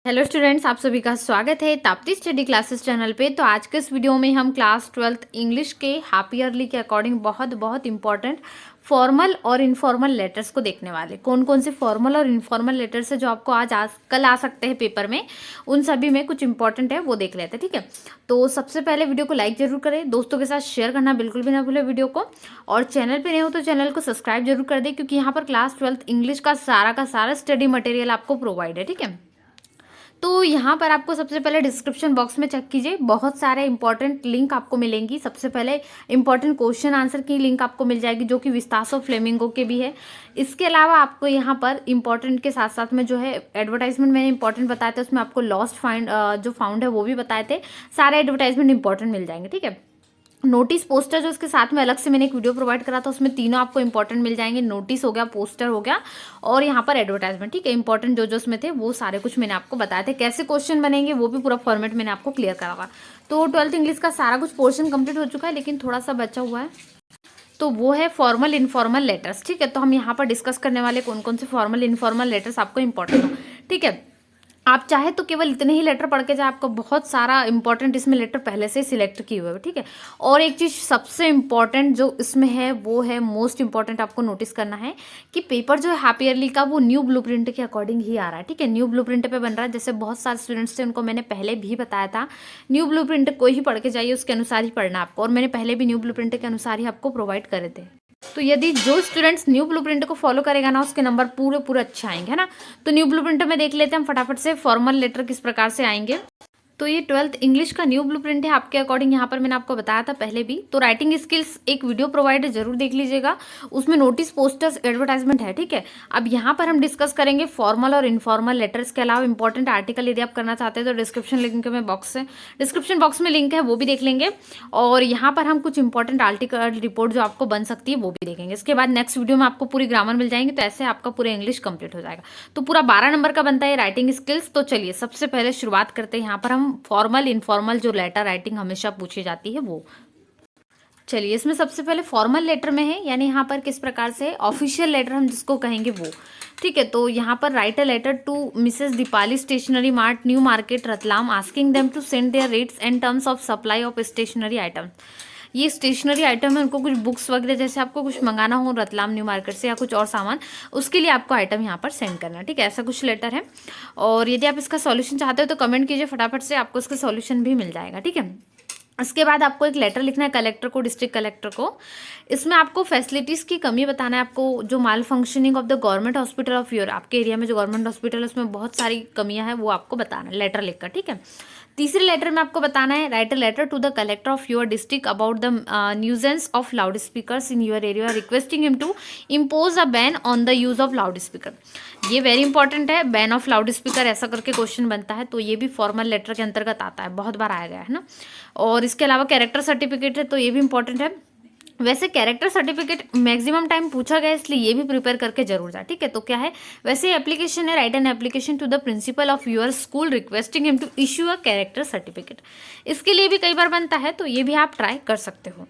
Hello students, आप सभी का स्वागत है ताप्ती स्टडी क्लासेस चैनल पे। तो आज के इस वीडियो में हम क्लास 12th इंग्लिश के हाफ ईयरली के अकॉर्डिंग बहुत इंपॉर्टेंट फॉर्मल और इनफॉर्मल लेटर्स को देखने वाले। कौन कौन से फॉर्मल और इनफॉर्मल लेटर्स है जो आपको कल आ सकते हैं पेपर में, उन सभी में कुछ इंपॉर्टेंट है वो देख लेते हैं। ठीक है, तो सबसे पहले वीडियो को लाइक जरूर करें, दोस्तों के साथ शेयर करना बिल्कुल भी ना भूलें वीडियो को, और चैनल पे नए हो तो चैनल को सब्सक्राइब जरूर कर दें, क्योंकि यहाँ पर क्लास 12th इंग्लिश का सारा स्टडी मटेरियल आपको प्रोवाइड है। ठीक है, तो यहाँ पर आपको सबसे पहले डिस्क्रिप्शन बॉक्स में चेक कीजिए, बहुत सारे इंपॉर्टेंट लिंक आपको मिलेंगी। सबसे पहले इंपॉर्टेंट क्वेश्चन आंसर की लिंक आपको मिल जाएगी, जो कि विस्तासो फ्लेमिंगो के भी है। इसके अलावा आपको यहाँ पर इंपॉर्टेंट के साथ साथ में जो है एडवर्टाइजमेंट मैंने इंपॉर्टेंट बताए थे, उसमें आपको लॉस्ट फाइंड जो फाउंड है वो भी बताए थे। सारे एडवर्टाइजमेंट इंपॉर्टेंट मिल जाएंगे। ठीक है, नोटिस पोस्टर जो इसके साथ में अलग से मैंने एक वीडियो प्रोवाइड करा था, उसमें तीनों आपको इंपॉर्टेंट मिल जाएंगे। नोटिस हो गया, पोस्टर हो गया, और यहाँ पर एडवर्टाइजमेंट। ठीक है, इंपॉर्टेंट जो उसमें थे वो सारे कुछ मैंने आपको बताए थे। कैसे क्वेश्चन बनेंगे वो भी पूरा फॉर्मेट मैंने आपको क्लियर करा हुआ। तो 12th इंग्लिश का सारा कुछ पोर्शन कंप्लीट हो चुका है, लेकिन थोड़ा सा बचा हुआ है, तो वो है फॉर्मल इनफॉर्मल लेटर्स। ठीक है, तो हम यहाँ पर डिस्कस करने वाले कौन कौन से फॉर्मल इनफॉर्मल लेटर्स आपको इंपॉर्टेंट हो। ठीक है, आप चाहे तो केवल इतने ही लेटर पढ़ के जाए, आपको बहुत सारा इंपॉर्टेंट इसमें लेटर पहले से सिलेक्ट किए हुए हैं। ठीक है, और एक चीज़ सबसे इंपॉर्टेंट जो इसमें है वो है मोस्ट इंपॉर्टेंट, आपको नोटिस करना है कि पेपर जो है हाफ ईयरली का वो न्यू ब्लूप्रिंट के अकॉर्डिंग ही आ रहा है। ठीक है, न्यू ब्लूप्रिंट पे बन रहा है। जैसे बहुत सारे स्टूडेंट्स थे, उनको मैंने पहले भी बताया था न्यू ब्लूप्रिंट को ही पढ़ के जाइए, उसके अनुसार ही पढ़ना आपको, और मैंने पहले भी न्यू ब्लूप्रिंट के अनुसार ही आपको प्रोवाइड करे थे। तो यदि जो स्टूडेंट्स न्यू ब्लूप्रिंट को फॉलो करेगा ना, उसके नंबर पूरे अच्छे आएंगे, है ना। तो न्यू ब्लूप्रिंट में देख लेते हैं हम फटाफट से फॉर्मल लेटर किस प्रकार से आएंगे। तो ये 12th इंग्लिश का न्यू ब्लूप्रिंट है आपके अकॉर्डिंग, यहाँ पर मैंने आपको बताया था पहले भी। तो राइटिंग स्किल्स एक वीडियो प्रोवाइड है, जरूर देख लीजिएगा, उसमें नोटिस पोस्टर्स एडवर्टाइजमेंट है। ठीक है, अब यहाँ पर हम डिस्कस करेंगे फॉर्मल और इनफॉर्मल लेटर्स के अलावा इंपॉर्टेंट आर्टिकल यदि आप करना चाहते हैं तो डिस्क्रिप्शन बॉक्स में लिंक है, वो भी देख लेंगे। और यहाँ पर हम कुछ इंपॉर्टेंट आर्टिकल रिपोर्ट जो आपको बन सकती है वो भी देखेंगे। इसके बाद नेक्स्ट वीडियो में आपको पूरी ग्रामर मिल जाएंगे, तो ऐसे आपका पूरा इंग्लिश कंप्लीट हो जाएगा। तो पूरा 12 नंबर का बनता है राइटिंग स्किल्स। तो चलिए सबसे पहले शुरुआत करते हैं। यहाँ पर हम फॉर्मल इनफॉर्मल जो लेटर राइटिंग हमेशा पूछी जाती है वो, चलिए इसमें सबसे पहले फॉर्मल लेटर में है, यानी यहाँ पर किस प्रकार से ऑफिशियल लेटर हम जिसको कहेंगे वो। ठीक है, तो यहाँ पर write a letter to Mrs Deepali stationery mart new market Ratlam asking them to send their rates and terms of supply of stationery item. ये स्टेशनरी आइटम है, उनको कुछ बुक्स वगैरह जैसे आपको कुछ मंगाना हो रतलाम न्यू मार्केट से या कुछ और सामान, उसके लिए आपको आइटम यहाँ पर सेंड करना है। ठीक है, ऐसा कुछ लेटर है। और यदि आप इसका सॉल्यूशन चाहते हो तो कमेंट कीजिए फटाफट से, आपको इसका सॉल्यूशन भी मिल जाएगा। ठीक है, इसके बाद आपको एक लेटर लिखना है कलेक्टर को, डिस्ट्रिक्ट कलेक्टर को। इसमें आपको फैसिलिटीज़ की कमी बताना है, आपको जो malfunctioning of the government hospital of your, आपके एरिया में जो गवर्नमेंट हॉस्पिटल है उसमें बहुत सारी कमियां हैं, वो आपको बताना है लेटर लिखकर। ठीक है, तीसरे लेटर में आपको बताना है write a letter to the collector of your district about the nuisance of loudspeakers in your area requesting him to impose a ban on the use of loudspeaker. ये very important है, ban of loudspeaker ऐसा करके question बनता है, तो ये भी formal letter के अंतर्गत आता है, बहुत बार आया गया है ना। और इसके अलावा कैरेक्टर सर्टिफिकेट है, तो ये भी इंपॉर्टेंट है। वैसे कैरेक्टर सर्टिफिकेट मैक्सिमम टाइम पूछा गया, इसलिए ये भी प्रिपेयर करके जरूर जाए। ठीक है, तो क्या है, वैसे एप्लीकेशन है write an application to the principal of your school requesting him to issue a character certificate, इसके लिए भी कई बार बनता है, तो ये भी आप ट्राई कर सकते हो।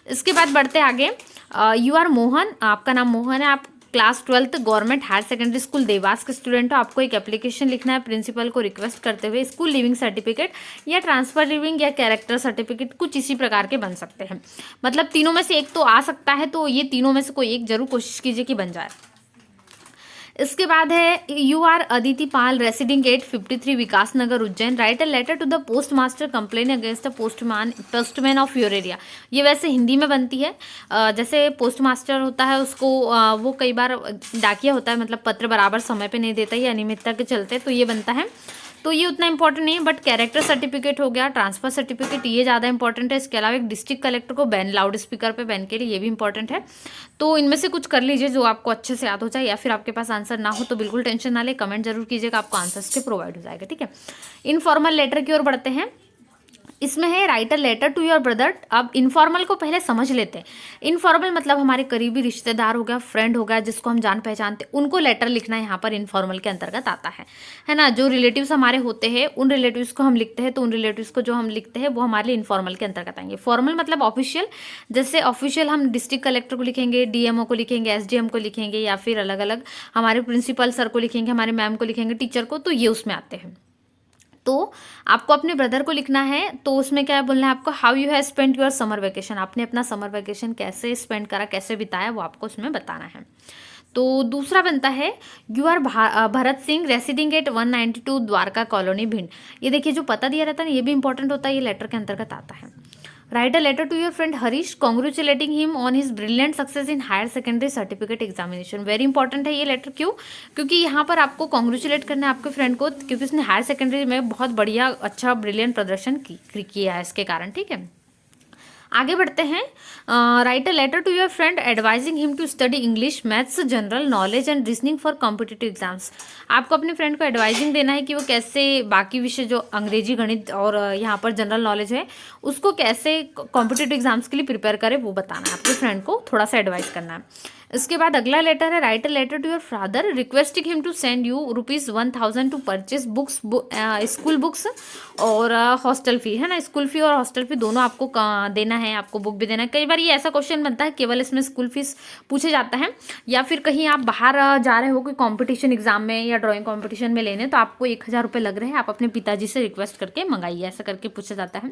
इसके बाद बढ़ते आगे, यू आर मोहन, आपका नाम मोहन है, आप class 12th government higher secondary school Dewas के स्टूडेंट हो। आपको एक एप्लीकेशन लिखना है प्रिंसिपल को रिक्वेस्ट करते हुए, स्कूल लिविंग सर्टिफिकेट या ट्रांसफर लिविंग या कैरेक्टर सर्टिफिकेट, कुछ इसी प्रकार के बन सकते हैं। मतलब तीनों में से एक तो आ सकता है, तो ये तीनों में से कोई एक जरूर कोशिश कीजिए कि बन जाए। इसके बाद है you are Aditi Pal residing 853 Vikas Nagar Ujjain, write a letter to the postmaster complain against the postman of your area. ये वैसे हिंदी में बनती है, जैसे पोस्ट मास्टर होता है उसको वो कई बार डाकिया होता है, मतलब पत्र बराबर समय पे नहीं देता, ये अनियमितता के चलते, तो ये बनता है, तो ये उतना इंपॉर्टेंट नहीं है। बट कैरेक्टर सर्टिफिकेट हो गया, ट्रांसफर सर्टिफिकेट, ये ज़्यादा इंपॉर्टेंट है। इसके अलावा एक डिस्ट्रिक्ट कलेक्टर को बैन लाउड स्पीकर पे बैन के लिए, ये भी इंपॉर्टेंट है। तो इनमें से कुछ कर लीजिए जो आपको अच्छे से याद हो जाए, या फिर आपके पास आंसर ना हो तो बिल्कुल टेंशन ना ले, कमेंट जरूर कीजिएगा, आपको आंसर्स के प्रोवाइड हो जाएगा। ठीक है, इनफॉर्मल लेटर की ओर बढ़ते हैं। इसमें है write a letter to your brother. अब इनफॉर्मल को पहले समझ लेते हैं। इनफॉर्मल मतलब हमारे करीबी रिश्तेदार हो गया, फ्रेंड हो गया, जिसको हम जान पहचानते, उनको लेटर लिखना यहाँ पर इनफॉर्मल के अंतर्गत आता है ना। जो रिलेटिव्स हमारे होते हैं उन रिलेटिव्स को हम लिखते हैं, तो उन रिलेटिव्स को जो हम लिखते हैं वो हमारे लिए इनफॉर्मल के अंतर्गत आएंगे। फॉर्मल मतलब ऑफिशियल, जैसे ऑफिशियल हम डिस्ट्रिक्ट कलेक्टर को लिखेंगे, डीएमओ को लिखेंगे, एसडीएम को लिखेंगे, या फिर अलग अलग हमारे प्रिंसिपल सर को लिखेंगे, हमारे मैम को लिखेंगे, टीचर को, तो ये उसमें आते हैं। तो आपको अपने ब्रदर को लिखना है, तो उसमें क्या बोलना है आपको, how you have spent your summer vacation, आपने अपना समर वेकेशन कैसे स्पेंड करा, कैसे बिताया, वो आपको उसमें बताना है। तो दूसरा बनता है, you are Bharat Singh residing at 192 Dwarka colony Bhind. ये देखिए जो पता दिया रहता है ना, ये भी इंपॉर्टेंट होता है, ये लेटर के अंतर्गत आता है। Write a letter to your friend Harish congratulating him on his brilliant success in higher secondary certificate examination. Very important है ये लेटर, क्यों? क्योंकि यहाँ पर आपको कॉन्ग्रेचुलेट करना है आपके फ्रेंड को, क्योंकि उसने हायर सेकेंडरी में बहुत बढ़िया अच्छा ब्रिलियंट प्रदर्शन किया है इसके कारण। ठीक है, आगे बढ़ते हैं। Write a letter to your friend advising him to study English, maths, general knowledge and reasoning for competitive exams. आपको अपने फ्रेंड को एडवाइजिंग देना है कि वो कैसे बाकी विषय जो अंग्रेजी, गणित और यहाँ पर जनरल नॉलेज है, उसको कैसे कॉम्पिटिटिव एग्जाम्स के लिए प्रिपेयर करे, वो बताना है आपके फ्रेंड को, थोड़ा सा एडवाइस करना है। इसके बाद अगला लेटर है, write a letter to your father requesting him to send you ₹1000 to purchase books, school books और हॉस्टल फी, है ना, स्कूल फी और हॉस्टल फी दोनों आपको देना है, आपको बुक भी देना है। कई बार ये ऐसा क्वेश्चन बनता है, केवल इसमें स्कूल फीस पूछे जाता है, या फिर कहीं आप बाहर जा रहे हो कोई कॉम्पिटिशन एग्जाम में या ड्राइंग कॉम्पिटिशन में लेने, तो आपको 1000 रुपये लग रहे हैं, आप अपने पिताजी से रिक्वेस्ट करके मंगाइए, ऐसा करके पूछा जाता है।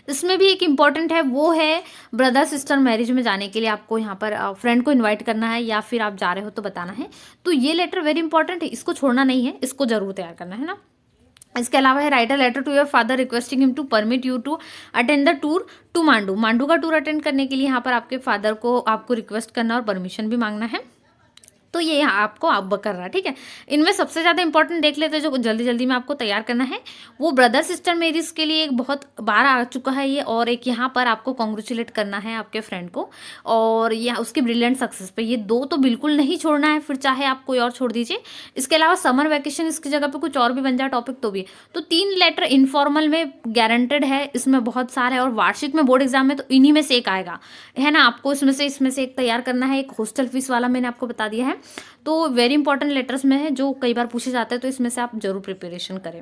इसमें भी एक इम्पॉर्टेंट है, वो है ब्रदर सिस्टर मैरिज में जाने के लिए आपको यहाँ पर फ्रेंड को इनवाइट करना है, या फिर आप जा रहे हो तो बताना है। तो ये लेटर वेरी इंपॉर्टेंट है, इसको छोड़ना नहीं है, इसको जरूर तैयार करना है ना। इसके अलावा है, write a letter to your father requesting him to permit you to attend the tour to Mandu. Mandu का टूर अटेंड करने के लिए यहाँ पर आपके फादर को आपको रिक्वेस्ट करना और परमिशन भी मांगना है। तो ये यहाँ आपको अब कर रहा है। ठीक है, इनमें सबसे ज़्यादा इंपॉर्टेंट देख लेते हैं जो जल्दी जल्दी में आपको तैयार करना है, वो ब्रदर सिस्टर मैरिज के लिए एक बहुत बार आ चुका है ये, और एक यहाँ पर आपको कॉन्ग्रेचुलेट करना है आपके फ्रेंड को, और यह उसकी ब्रिलियंट सक्सेस पे, ये दो तो बिल्कुल नहीं छोड़ना है, फिर चाहे आप कोई और छोड़ दीजिए। इसके अलावा समर वैकेशन, इसकी जगह पर कुछ और भी बन जाए टॉपिक तो भी। तो 3 लेटर इनफॉर्मल में गारंटेड है, इसमें बहुत सारे, और वार्षिक में बोर्ड एग्जाम में तो इन्हीं में से एक आएगा, है ना। आपको इसमें से एक तैयार करना है। एक हॉस्टल फीस वाला मैंने आपको बता दिया है, तो वेरी इंपॉर्टेंट लेटर्स में है जो कई बार पूछे जाते हैं, तो इसमें से आप जरूर प्रिपरेशन करें।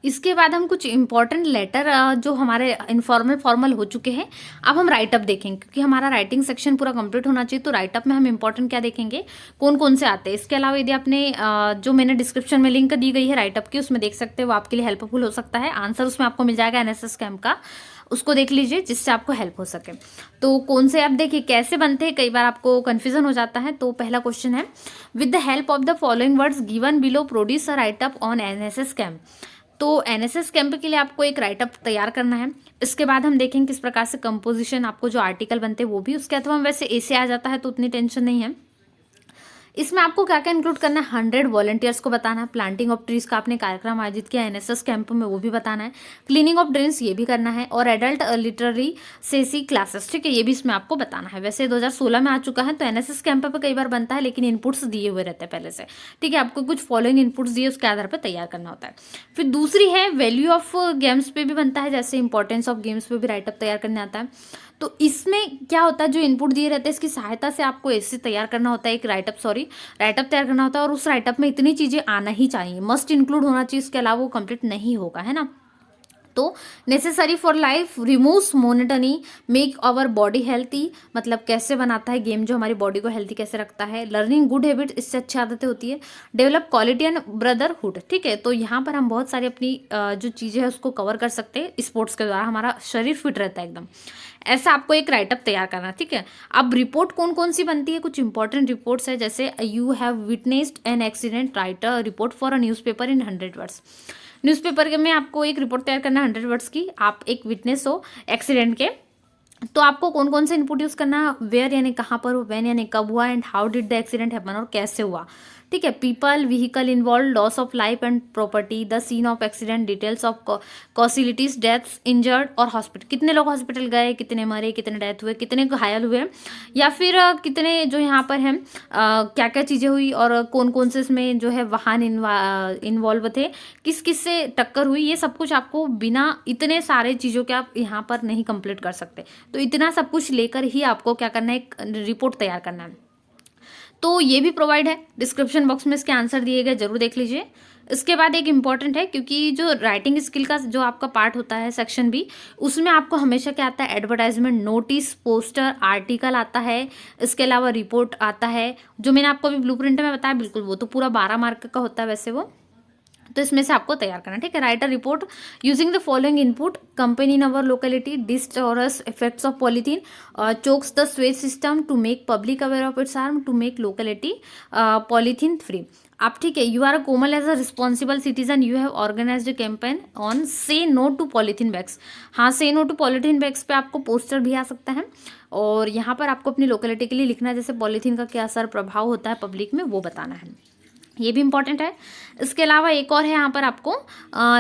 इसके बाद हम कुछ इंपॉर्टेंट लेटर जो हमारे इनफॉर्मल फॉर्मल हो चुके हैं, अब हम राइटअप देखेंगे, क्योंकि हमारा राइटिंग सेक्शन पूरा कंप्लीट होना चाहिए। तो राइटअप में हम इंपॉर्टेंट क्या देखेंगे, कौन कौन से आते हैं। इसके अलावा यदि आपने जो मैंने डिस्क्रिप्शन में लिंक दी गई है राइटअप की, उसमें देख सकते हैं, वो आपके लिए हेल्पफुल हो सकता है। आंसर उसमें आपको मिल जाएगा NSS कैंप का, उसको देख लीजिए जिससे आपको हेल्प हो सके। तो कौन से आप देखिए कैसे बनते हैं, कई बार आपको कन्फ्यूजन हो जाता है। तो पहला क्वेश्चन है, with the help of the following words given below produce a write up on NSS camp. तो NSS कैंप के लिए आपको एक राइटअप तैयार करना है। इसके बाद हम देखेंगे किस प्रकार से कंपोजिशन, आपको जो आर्टिकल बनते हैं वो भी, उसके अथवा वैसे ऐसे आ जाता है तो उतनी टेंशन नहीं है। इसमें आपको क्या क्या इंक्लूड करना है, 100 वॉलंटियर्स को बताना है, प्लांटिंग ऑफ ट्रीज का आपने कार्यक्रम आयोजित किया NSS कैंप में, वो भी बताना है, क्लीनिंग ऑफ ड्रेन्स ये भी करना है, और एडल्ट लिटरेरी सेसी क्लासेस, ठीक है, ये भी इसमें आपको बताना है। वैसे 2016 में आ चुका है, तो NSS कैंप पे कई बार बनता है, लेकिन इनपुट्स दिए हुए रहते हैं पहले से। ठीक है, आपको कुछ फॉलोइंग इनपुट्स दिए, उसके आधार पर तैयार करना होता है। फिर दूसरी है, वैल्यू ऑफ गेम्स पे भी बनता है, जैसे इंपॉर्टेंस ऑफ गेम्स पे भी राइटअप तैयार करने आता है। तो इसमें क्या होता है, जो इनपुट दिए रहते हैं इसकी सहायता से आपको ऐसे तैयार करना होता है, एक राइटअप तैयार करना होता है, और उस राइटअप में इतनी चीज़ें आना ही चाहिए, मस्ट इंक्लूड होना चाहिए, इसके अलावा वो कंप्लीट नहीं होगा, है ना। तो necessary for life, removes monotony, make our body healthy, मतलब कैसे बनाता है गेम जो हमारी बॉडी को हेल्थी कैसे रखता है, लर्निंग गुड हैबिट, इससे अच्छी आदतें होती है, डेवलप क्वालिटी एंड ब्रदरहुड। ठीक है, तो यहाँ पर हम बहुत सारी अपनी जो चीज़ें हैं उसको कवर कर सकते हैं, स्पोर्ट्स के द्वारा हमारा शरीर फिट रहता है एकदम। ऐसा आपको एक राइटअप तैयार करना, ठीक है। अब रिपोर्ट कौन कौन सी बनती है, कुछ इंपॉर्टेंट रिपोर्ट्स है, जैसे you have witnessed an accident, right a report for a newspaper in 100 words. Newspaper में आपको एक रिपोर्ट तैयार करना है 100 वर्ड्स की, आप एक विटनेस हो एक्सीडेंट के। तो आपको कौन कौन से इनपुट यूज़ करना है, वेयर यानी कहाँ पर, व्हेन यानी कब हुआ, and how did the accident happen, और कैसे हुआ। ठीक है, people, vehicle involve, loss of life and property, the scene of accident, details of casualties, deaths, injured और हॉस्पिटल, कितने लोग हॉस्पिटल गए, कितने मरे, कितने डेथ हुए, कितने घायल हुए, या फिर कितने जो यहाँ पर हैं क्या क्या चीज़ें हुई, और कौन कौन से इसमें जो है वाहन इन्वॉल्व थे, किस किस से टक्कर हुई, ये सब कुछ आपको बिना इतने सारे चीज़ों के आप यहाँ पर नहीं कंप्लीट कर सकते। तो इतना सब कुछ लेकर ही आपको क्या करना है, एक रिपोर्ट तैयार करना है। तो ये भी प्रोवाइड है, डिस्क्रिप्शन बॉक्स में इसके आंसर दिए गए, जरूर देख लीजिए। इसके बाद एक इम्पॉर्टेंट है, क्योंकि जो राइटिंग स्किल का जो आपका पार्ट होता है सेक्शन बी, उसमें आपको हमेशा क्या आता है, एडवर्टाइजमेंट, नोटिस, पोस्टर, आर्टिकल आता है। इसके अलावा रिपोर्ट आता है, जो मैंने आपको अभी ब्लूप्रिंट में बताया, बिल्कुल वो तो पूरा 12 मार्क का होता है वैसे वो। तो इसमें से आपको तैयार करना है, ठीक है। Write a report using the following input: company in our locality, disastrous effects of polythene, chokes the sewage system to make public aware of its harm, to make locality polythene free. आप ठीक है, you are Komal as a responsible citizen, you have organised campaign on say no to polythene bags. हाँ, say no to polythene bags पे आपको poster भी आ सकता है, और यहाँ पर आपको अपनी लोकेलिटी के लिए लिखना है, जैसे पॉलीथीन का क्या असर प्रभाव होता है पब्लिक में, वो बताना है, ये भी इंपॉर्टेंट है। इसके अलावा एक और है यहाँ पर आपको: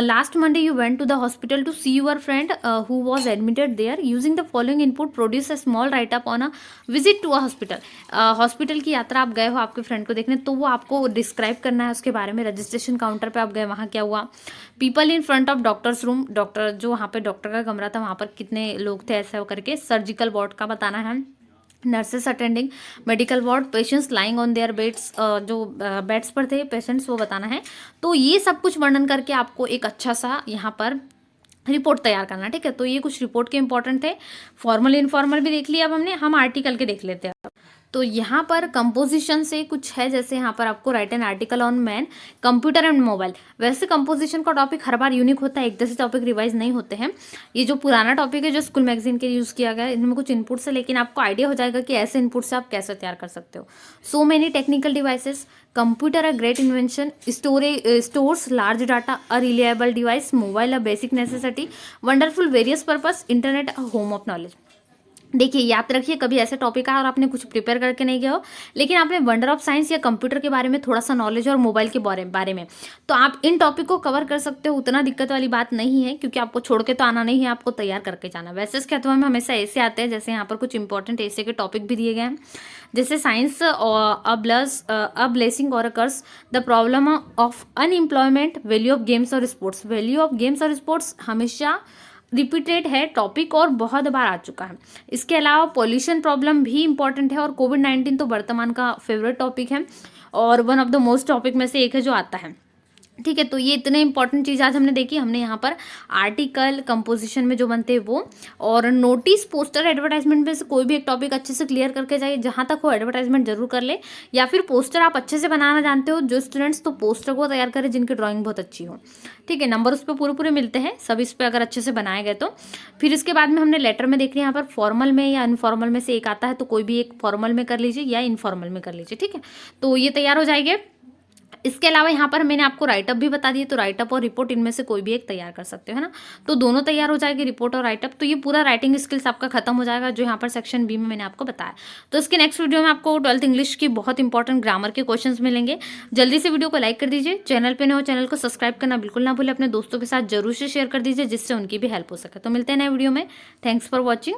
last Monday you went to the hospital to see your friend who was admitted there, using the following input produce a small write up on a visit to a hospital. Hospital की यात्रा आप गए हो आपके friend को देखने, तो वो आपको डिस्क्राइब करना है उसके बारे में। रजिस्ट्रेशन काउंटर पर आप गए, वहाँ क्या हुआ। People in front of doctors room, doctor जो वहाँ पर डॉक्टर का कमरा था वहाँ पर कितने लोग थे, ऐसा करके। सर्जिकल वार्ड का बताना है। Nurses attending medical ward, patients lying on their beds, जो बेड्स पर थे पेशेंट्स, वो बताना है। तो ये सब कुछ वर्णन करके आपको एक अच्छा सा यहाँ पर रिपोर्ट तैयार करना है, ठीक है। तो ये कुछ रिपोर्ट के इंपॉर्टेंट थे। फॉर्मल इनफॉर्मल भी देख लिया अब हमने, हम आर्टिकल के देख लेते हैं अब। तो यहाँ पर कंपोजिशन से कुछ है, जैसे यहाँ पर आपको right an article on man, computer and mobile. वैसे कंपोजिशन का टॉपिक हर बार यूनिक होता है, एक जैसे टॉपिक रिवाइज नहीं होते हैं। ये जो पुराना टॉपिक है जो स्कूल मैगजीन के लिए यूज़ किया गया है, इनमें कुछ इनपुट्स है, लेकिन आपको आइडिया हो जाएगा कि ऐसे इनपुट से आप कैसे तैयार कर सकते हो। So many technical devices, computer a great invention, stores large data, a reliable device, mobile a basic necessity, wonderful various purpose, internet a home of knowledge. देखिए, याद रखिए, कभी ऐसे टॉपिक आया और आपने कुछ प्रिपेयर करके नहीं गए हो, लेकिन आपने वंडर ऑफ साइंस या कंप्यूटर के बारे में थोड़ा सा नॉलेज और मोबाइल के बारे में, तो आप इन टॉपिक को कवर कर सकते हो। उतना दिक्कत वाली बात नहीं है, क्योंकि आपको छोड़ के तो आना नहीं है, आपको तैयार करके जाना। वैसे इसके अथवा में हमेशा ऐसे आते हैं, जैसे यहाँ पर कुछ इंपॉर्टेंट ऐसे के टॉपिक भी दिए गए हैं, जैसे साइंस अ ब्लेसिंग और a curse, the problem of unemployment, value of games और स्पोर्ट्स। वैल्यू ऑफ गेम्स और स्पोर्ट्स हमेशा रिपीटेड है टॉपिक और बहुत बार आ चुका है। इसके अलावा पॉल्यूशन प्रॉब्लम भी इंपॉर्टेंट है, और कोविड-19 तो वर्तमान का फेवरेट टॉपिक है और one of the most topic में से एक है जो आता है, ठीक है। तो ये इतने इंपॉर्टेंट चीज़ आज हमने देखी। हमने यहाँ पर आर्टिकल कंपोजिशन में जो बनते हैं वो, और नोटिस, पोस्टर, एडवर्टाइजमेंट में से कोई भी एक टॉपिक अच्छे से क्लियर करके जाइए। जहाँ तक हो एडवर्टाइजमेंट जरूर कर ले, या फिर पोस्टर आप अच्छे से बनाना जानते हो जो स्टूडेंट्स, तो पोस्टर को तैयार करें जिनकी ड्राइंग बहुत अच्छी हो, ठीक है। नंबर उस पर पूरे पूरे मिलते हैं सब इस पर अगर अच्छे से बनाए गए तो। फिर इसके बाद में हमने लेटर में देख लिया, यहाँ पर फॉर्मल में या इनफॉर्मल में से एक आता है, तो कोई भी एक फॉर्मल में कर लीजिए या इनफॉर्मल में कर लीजिए, ठीक है। तो ये तैयार हो जाएंगे। इसके अलावा यहाँ पर मैंने आपको राइटअप भी बता दिए, तो राइटअप और रिपोर्ट इनमें से कोई भी एक तैयार कर सकते हो, है ना। तो दोनों तैयार हो जाएगी, रिपोर्ट और राइटअप। तो ये पूरा राइटिंग स्किल्स आपका खत्म हो जाएगा, जो यहाँ पर सेक्शन बी में मैंने आपको बताया। तो इसके नेक्स्ट वीडियो में आपको 12th इंग्लिश की बहुत इंपॉर्टेंट ग्रामर के क्वेश्चंस मिलेंगे। जल्दी से वीडियो को लाइक कर दीजिए, चैनल पे नए हो चैनल को सब्सक्राइब करना बिल्कुल ना भूलें, अपने दोस्तों के साथ जरूर से शेयर कर दीजिए जिससे उनकी भी हेल्प हो सके। तो मिलते हैं नए वीडियो में। Thanks for watching.